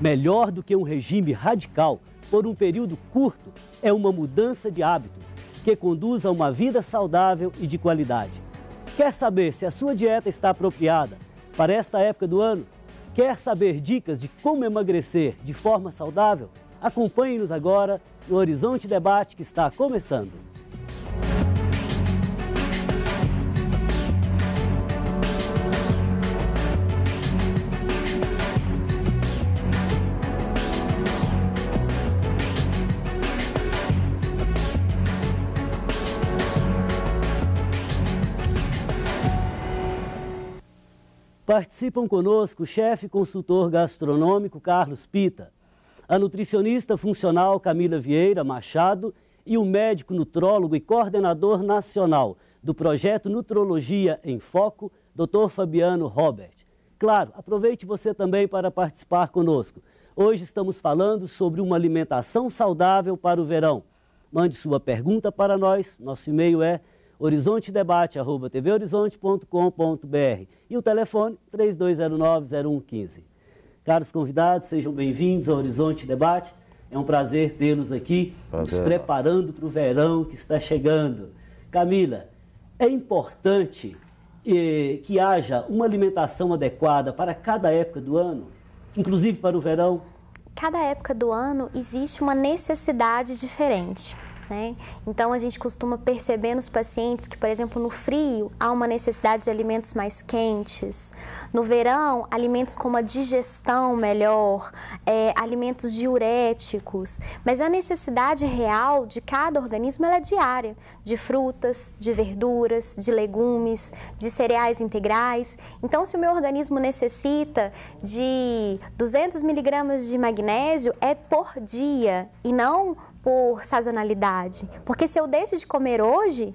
Melhor do que um regime radical por um período curto é uma mudança de hábitos que conduz a uma vida saudável e de qualidade. Quer saber se a sua dieta está apropriada para esta época do ano? Quer saber dicas de como emagrecer de forma saudável? Acompanhe-nos agora no Horizonte Debate que está começando. Participam conosco o chefe consultor gastronômico Carlos Pita, a nutricionista funcional Camila Vieira Machado e o médico nutrólogo e coordenador nacional do projeto Nutrologia em Foco, Dr. Fabiano Robert. Claro, aproveite você também para participar conosco. Hoje estamos falando sobre uma alimentação saudável para o verão. Mande sua pergunta para nós, nosso e-mail é horizontedebate@tvhorizonte.com.br e o telefone 3209-0115. Caros convidados, sejam bem-vindos ao Horizonte Debate. É um prazer tê-los aqui, nos preparando para o verão que está chegando. Camila, é importante que haja uma alimentação adequada para cada época do ano, inclusive para o verão? Cada época do ano existe uma necessidade diferente. Então, a gente costuma perceber nos pacientes que, por exemplo, no frio, há uma necessidade de alimentos mais quentes. No verão, alimentos com uma digestão melhor, alimentos diuréticos. Mas a necessidade real de cada organismo ela é diária, de frutas, de verduras, de legumes, de cereais integrais. Então, se o meu organismo necessita de 200 miligramas de magnésio, é por dia e não por sazonalidade, porque se eu deixo de comer hoje,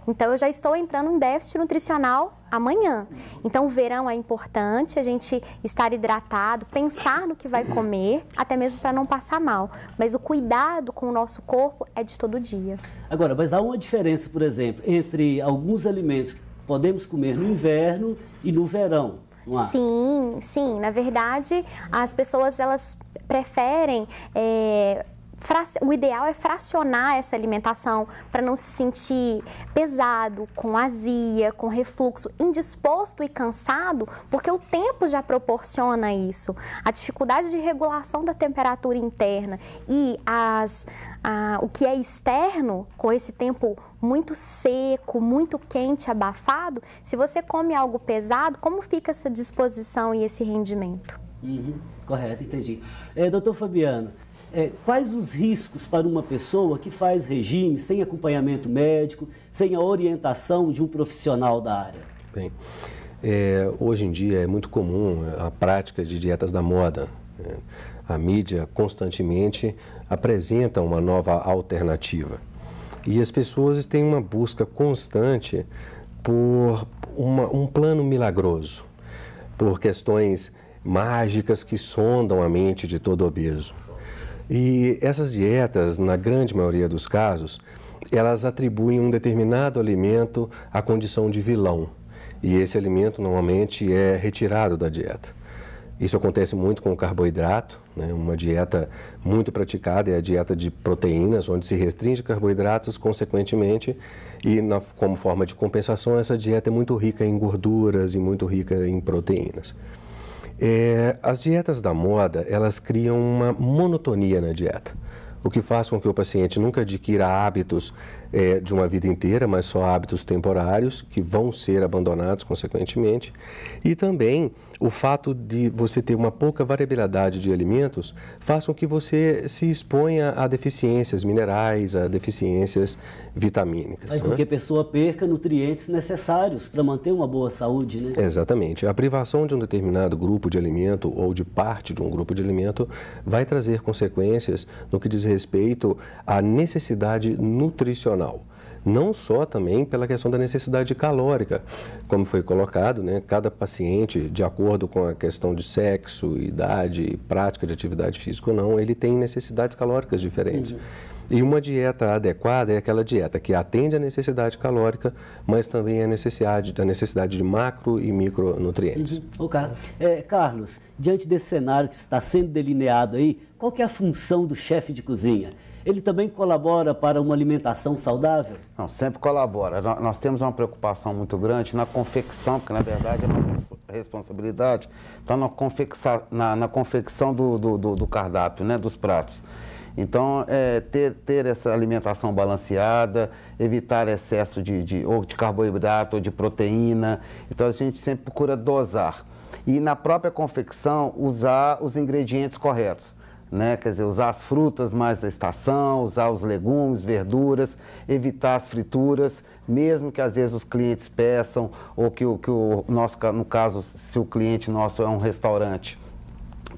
então eu já estou entrando em déficit nutricional amanhã. Então o verão é importante, a gente estar hidratado, pensar no que vai comer, até mesmo para não passar mal. Mas o cuidado com o nosso corpo é de todo dia. Agora, mas há uma diferença, por exemplo, entre alguns alimentos que podemos comer no inverno e no verão, não há? Sim, sim. Na verdade, as pessoas elas preferem o ideal é fracionar essa alimentação para não se sentir pesado, com azia, com refluxo, indisposto e cansado, porque o tempo já proporciona isso. A dificuldade de regulação da temperatura interna e o que é externo, com esse tempo muito seco, muito quente, abafado, se você come algo pesado, como fica essa disposição e esse rendimento? Correto, entendi. Doutor Fabiano, quais os riscos para uma pessoa que faz regime sem acompanhamento médico, sem a orientação de um profissional da área? Bem, hoje em dia é muito comum a prática de dietas da moda. A mídia constantemente apresenta uma nova alternativa. E as pessoas têm uma busca constante por um plano milagroso, por questões mágicas que sondam a mente de todo obeso. E essas dietas, na grande maioria dos casos, elas atribuem um determinado alimento à condição de vilão. E esse alimento normalmente é retirado da dieta. Isso acontece muito com o carboidrato, uma dieta muito praticada é a dieta de proteínas, onde se restringe carboidratos, consequentemente, e como forma de compensação, essa dieta é muito rica em gorduras e muito rica em proteínas. As dietas da moda, elas criam uma monotonia na dieta, o que faz com que o paciente nunca adquira hábitos de uma vida inteira, mas só hábitos temporários, que vão ser abandonados consequentemente. E também o fato de você ter uma pouca variabilidade de alimentos faz com que você se exponha a deficiências minerais, a deficiências vitamínicas. Faz com que a pessoa perca nutrientes necessários para manter uma boa saúde, né? Exatamente. A privação de um determinado grupo de alimento ou de parte de um grupo de alimento vai trazer consequências no que diz respeito à necessidade nutricional. Não só também pela questão da necessidade calórica, como foi colocado, cada paciente, de acordo com a questão de sexo, idade, prática de atividade física ou não, ele tem necessidades calóricas diferentes. E uma dieta adequada é aquela dieta que atende à necessidade calórica, mas também a necessidade de macro e micronutrientes. Carlos, diante desse cenário que está sendo delineado aí, qual que é a função do chefe de cozinha? Ele também colabora para uma alimentação saudável? Não, sempre colabora. Nós temos uma preocupação muito grande na confecção, porque na verdade a nossa responsabilidade está na confecção do cardápio, né, dos pratos. Então, ter essa alimentação balanceada, evitar excesso ou de carboidrato ou de proteína. Então, a gente sempre procura dosar. E na própria confecção, usar os ingredientes corretos. Né? Quer dizer, usar as frutas mais da estação, usar os legumes, verduras, evitar as frituras, mesmo que às vezes os clientes peçam, ou que no caso, se o cliente nosso é um restaurante,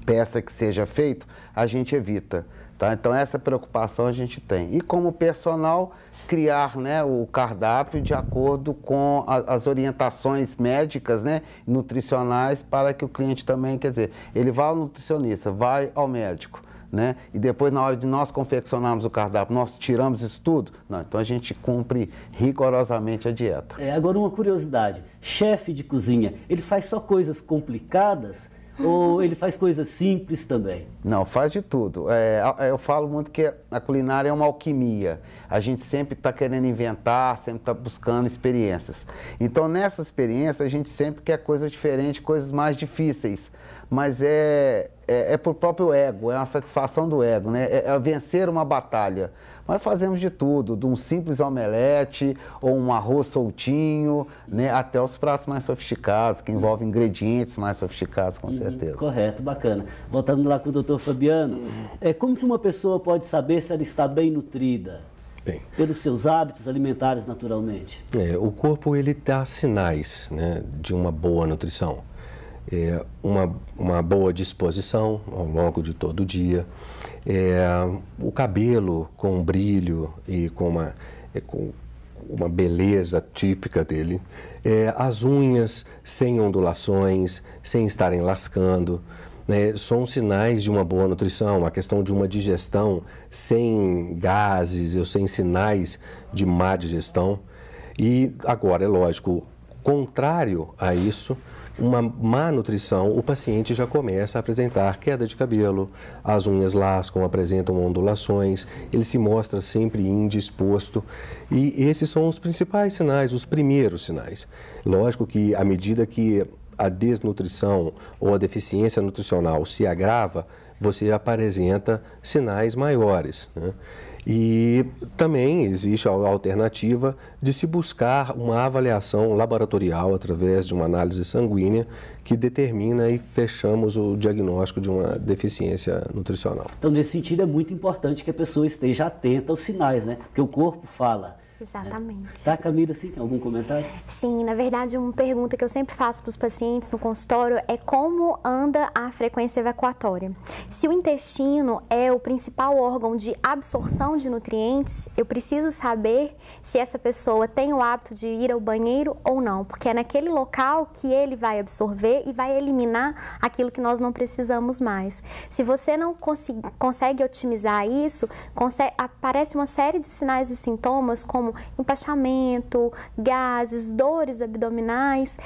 peça que seja feito, a gente evita. Tá? Então, essa preocupação a gente tem. E como personal, criar, né, o cardápio de acordo com as orientações médicas, né, nutricionais, para que o cliente também, quer dizer, ele vai ao nutricionista, vai ao médico, né, e depois na hora de nós confeccionarmos o cardápio, nós tiramos isso tudo? Não, então a gente cumpre rigorosamente a dieta. Agora uma curiosidade, chefe de cozinha, ele faz só coisas complicadas? Ou ele faz coisas simples também? Não, faz de tudo. Eu falo muito que a culinária é uma alquimia. A gente sempre está querendo inventar, sempre está buscando experiências. Então, nessa experiência, a gente sempre quer coisas diferentes, coisas mais difíceis. Mas é por próprio ego, é uma satisfação do ego, né? É vencer uma batalha. Mas fazemos de tudo, de um simples omelete ou um arroz soltinho, né, até os pratos mais sofisticados, que envolvem ingredientes mais sofisticados, com certeza. Correto, bacana. Voltando lá com o doutor Fabiano, como que uma pessoa pode saber se ela está bem nutrida? Bem, pelos seus hábitos alimentares, naturalmente. O corpo, ele dá sinais, né, de uma boa nutrição. Uma boa disposição ao longo de todo o dia. O cabelo com brilho e com uma beleza típica dele, as unhas sem ondulações, sem estarem lascando, são sinais de uma boa nutrição, a questão de uma digestão sem gases ou sem sinais de má digestão. E agora, é lógico, contrário a isso, uma má nutrição, o paciente já começa a apresentar queda de cabelo, as unhas lascam, apresentam ondulações, ele se mostra sempre indisposto, e esses são os principais sinais, os primeiros sinais. Lógico que à medida que a desnutrição ou a deficiência nutricional se agrava, você apresenta sinais maiores, né? E também existe a alternativa de se buscar uma avaliação laboratorial através de uma análise sanguínea que determina e fechamos o diagnóstico de uma deficiência nutricional. Então, nesse sentido, é muito importante que a pessoa esteja atenta aos sinais, né? Porque o corpo fala. Exatamente. Tá, Camila, sim, tem algum comentário? Sim, na verdade, uma pergunta que eu sempre faço para os pacientes no consultório é como anda a frequência evacuatória. Se o intestino é o principal órgão de absorção de nutrientes, eu preciso saber se essa pessoa tem o hábito de ir ao banheiro ou não, porque é naquele local que ele vai absorver e vai eliminar aquilo que nós não precisamos mais. Se você não consegue otimizar isso, aparece uma série de sinais e sintomas como empachamento, gases, dores abdominais,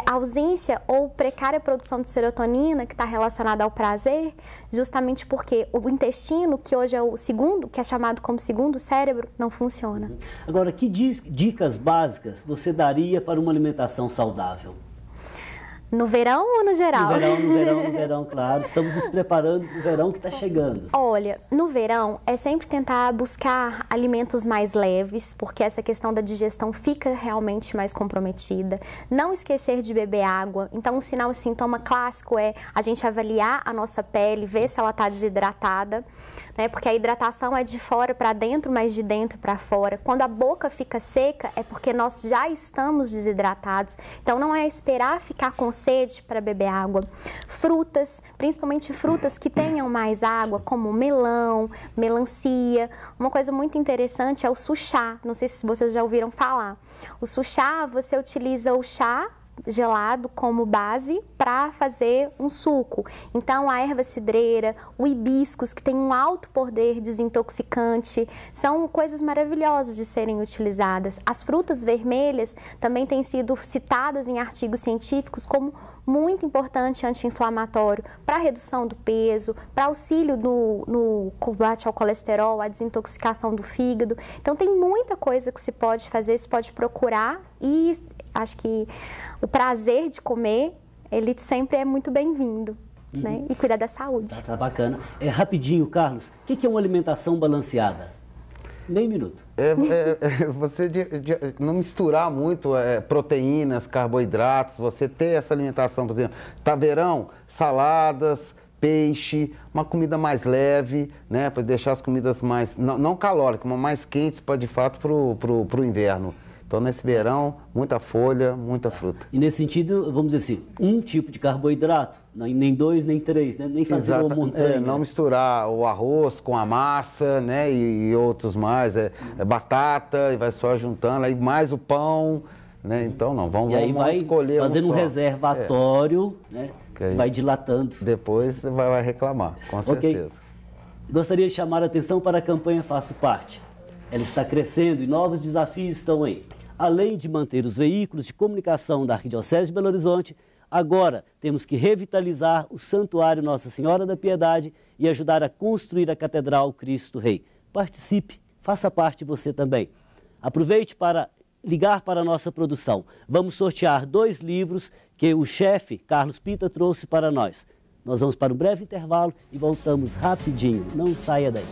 ausência ou precária produção de serotonina, que está relacionada ao prazer, justamente porque o intestino, que hoje é o segundo, que é chamado como segundo cérebro, não funciona. Agora, que dicas básicas você daria para uma alimentação saudável? No verão ou no geral? No verão, claro. Estamos nos preparando para o verão que está chegando. Olha, no verão é sempre tentar buscar alimentos mais leves, porque essa questão da digestão fica realmente mais comprometida. Não esquecer de beber água. Então, um sinal e sintoma clássico é a gente avaliar a nossa pele, ver se ela está desidratada, né? Porque a hidratação é de fora para dentro, mas de dentro para fora. Quando a boca fica seca, é porque nós já estamos desidratados. Então, não é esperar ficar com sede para beber água. Frutas, principalmente frutas que tenham mais água, como melão, melancia. Uma coisa muito interessante é o suchá. Não sei se vocês já ouviram falar. O suchá, você utiliza o chá gelado como base para fazer um suco. Então, a erva cidreira, o hibiscus, que tem um alto poder desintoxicante, são coisas maravilhosas de serem utilizadas. As frutas vermelhas também têm sido citadas em artigos científicos como muito importante anti-inflamatório para redução do peso, para auxílio no combate ao colesterol, a desintoxicação do fígado. Então, tem muita coisa que se pode fazer, se pode procurar, e acho que o prazer de comer, ele sempre é muito bem-vindo, né? E cuidar da saúde. Tá bacana. Rapidinho, Carlos, o que é uma alimentação balanceada? Nem minuto. Você não misturar muito proteínas, carboidratos, você ter essa alimentação, por exemplo, tá verão, saladas, peixe, uma comida mais leve, né, para deixar as comidas mais, não calóricas, mas mais quentes, de fato, para o inverno. Então, nesse verão, muita folha, muita fruta. E nesse sentido, vamos dizer assim, um tipo de carboidrato, nem 2, nem 3, né? Nem fazer uma montanha. Não misturar o arroz com a massa, né? E outros mais, batata, e vai só juntando, aí mais o pão, né? Então, não, vamos escolher fazendo um reservatório, né? Vai dilatando. Depois você vai reclamar, com certeza. Gostaria de chamar a atenção para a campanha Faço Parte. Ela está crescendo e novos desafios estão aí. Além de manter os veículos de comunicação da Arquidiocese de Belo Horizonte, agora temos que revitalizar o Santuário Nossa Senhora da Piedade e ajudar a construir a Catedral Cristo Rei. Participe, faça parte você também. Aproveite para ligar para a nossa produção. Vamos sortear 2 livros que o chefe Carlos Pita trouxe para nós. Nós vamos para um breve intervalo e voltamos rapidinho. Não saia daí.